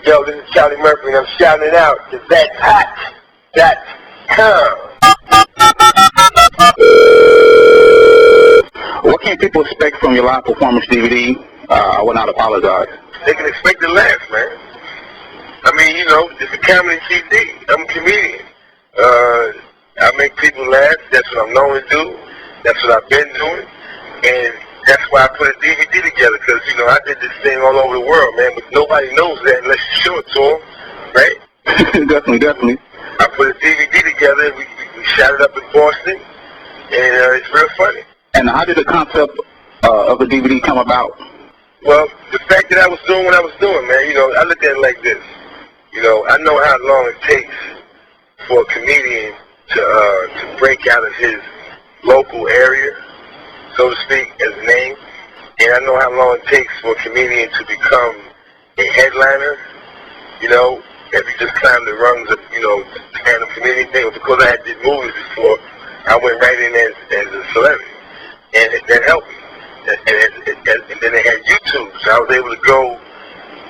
Yo, this is Charlie Murphy, and I'm shouting it out to ThatHot.com. What can people expect from your live performance DVD? I will not apologize. They can expect to laugh, man. I mean, you know, it's a comedy CD. I'm a comedian. I make people laugh. That's what I'm known to do. That's what I've been doing. And that's why I put a DVD together, because, you know, I did this thing all over the world, man, but nobody knows that unless you show it to them, right? Definitely. I put a DVD together. We shot it up in Boston, and it's real funny. And how did the concept of the DVD come about? Well, the fact that I was doing what I was doing, man, you know, I look at it like this. You know, I know how long it takes for a comedian to break out of his local area, so to speak, as a name. And I know how long it takes for a comedian to become a headliner, you know, if you just climb the rungs of, you know, stand-up comedian thing. Because I had did movies before, I went right in as a celebrity. And that helped me. And then they had YouTube, so I was able to go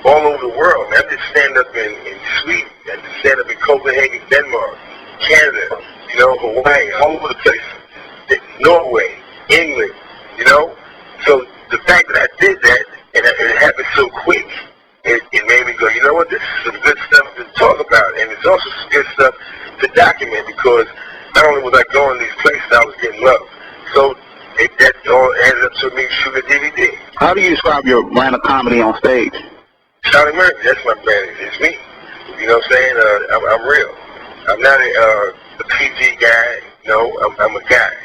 all over the world. I did stand-up in Sweden, I did stand-up in Copenhagen, Denmark, Canada, you know, Hawaii, all over the place. Norway, England, you know. So the fact that I did that, and it happened so quick, it made me go, you know what, this is some good stuff to talk about. And it's also some good stuff to document, because not only was I going these places, I was getting love. So that all ended up to me shooting a DVD. How do you describe your brand of comedy on stage? Charlie Murphy, that's my brand. It's me. You know what I'm saying? I'm real. I'm not a PG guy. No, I'm a guy.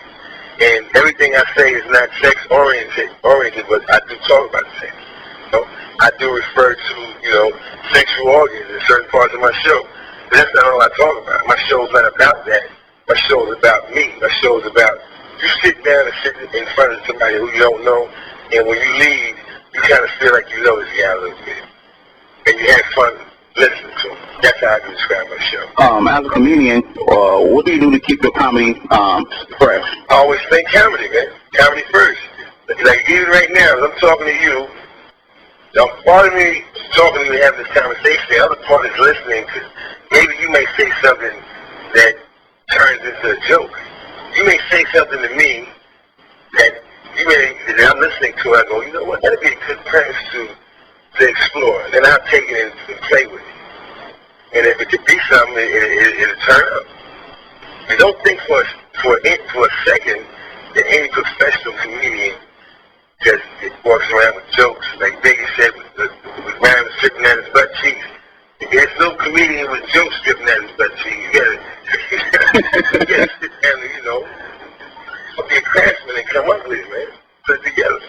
And everything I say is not sex-oriented, but I do talk about sex. You know, I do refer to, you know, sexual organs in certain parts of my show. But that's not all I talk about. My show's not about that. My show's about me. My show's about you sit down and sit in front of somebody who you don't know, and when you leave, you kind of feel like you know this guy a little bit. And you have fun listening to him. That's how I can describe my show. As a comedian, what do you do to keep your comedy fresh? I always think comedy, man. Comedy first. Like even right now, as I'm talking to you, part of me talking to you, having this conversation, the other part is listening, because maybe you may say something that turns into a joke. You may say something to me that I'm listening to, I go, you know what, that'd be a good premise to explore. And then I'll take it and play with it. And if it could be something, it'll turn up. And don't think for a second that any professional comedian just walks around with jokes, like Biggie said, with rhymes stripping at his butt cheeks. There's no comedian with jokes stripping at his butt cheeks. You gotta sit down and, you know, be a craftsman and come up with it, man. Put it together.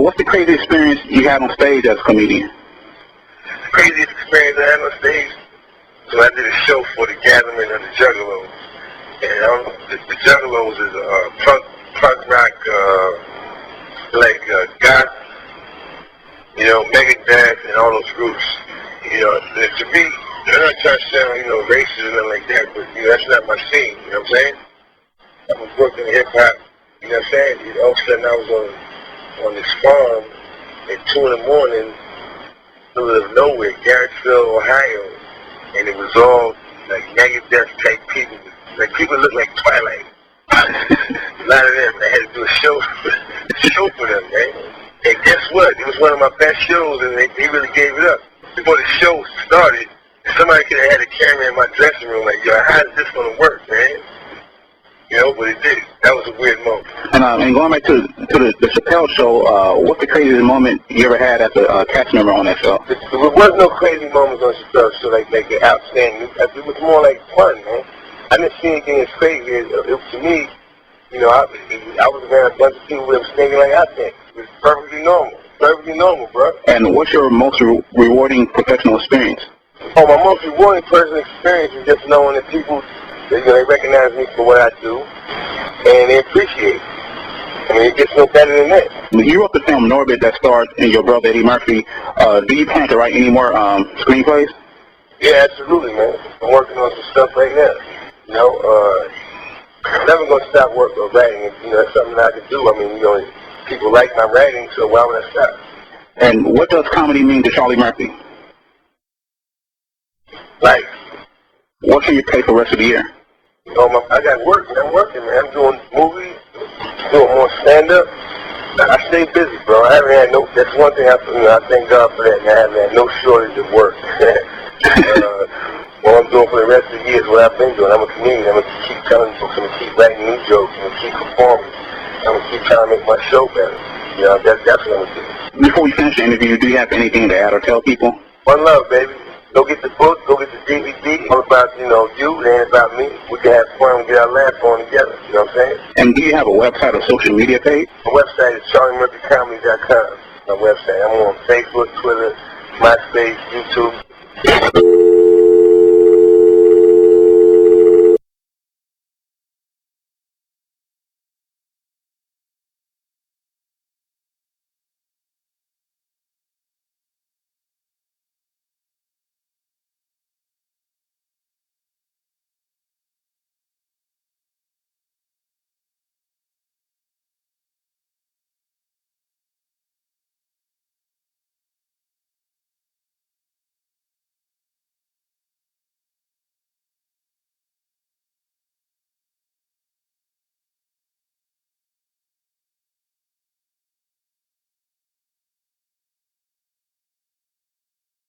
What's the craziest experience you had on stage as a comedian? The craziest experience I had on stage? So I did a show for the Gathering of the Juggalos. And the Juggalos is a punk rock, goth, you know, Megadeth and all those groups. You know, to me, I'm not trying to sound, you know, racist or nothing like that, but, you know, that's not my scene, you know what I'm saying? I was working in hip-hop, you know what I'm saying? All of a sudden I was on this farm at 2 in the morning, middle of nowhere, Garrettsville, Ohio, and it was all like Megadeth type people. Like people look like Twilight. A lot of them. I had to do a show for them, man. And guess what? It was one of my best shows, and they really gave it up. Before the show started, somebody could have had a camera in my dressing room, like, yo, how is this gonna work, man? You know, but it did. That was a weird moment. And going back to the Chappelle show, what's the craziest moment you ever had as a cast member on that show? There was no crazy moments on Chappelle's show like outstanding. It was more like fun, man. I didn't see anything as crazy. To me, you know, I was around a bunch of people that were thinking like I think. It was perfectly normal. Perfectly normal, bro. And what's your most rewarding professional experience? Oh, my most rewarding personal experience is just knowing that people, you know, they recognize me for what I do, and they appreciate it. I mean, it gets no better than that. You wrote the film Norbit that starred in your brother Eddie Murphy. Do you plan to write any more screenplays? Yeah, absolutely, man. I'm working on some stuff right now. You know, I'm never going to stop working on writing. You know, that's something I can do. I mean, you know, people like my writing, so why would I stop? And what does comedy mean to Charlie Murphy? Life. What can you pay for the rest of the year? I got work, man. I'm working, man. I'm doing movies, doing more stand-up. I stay busy, bro. I haven't had no, that's one thing I thank God for that, man. I haven't had no shortage of work. What I'm doing for the rest of the year is what I've been doing. I'm a comedian. I'm going to keep telling jokes. I'm going to keep writing new jokes. I'm going to keep performing. I'm going to keep trying to make my show better. You know, that's what I'm going to do. Before we finish the interview, do you have anything to add or tell people? One love, baby. Go get the book, go get the DVD. All about, you, it ain't about me. We can have fun and get our laugh on together. You know what I'm saying? And do you have a website or social media page? My website is charliemurphycomedy.com. My website. I'm on Facebook, Twitter, MySpace, YouTube.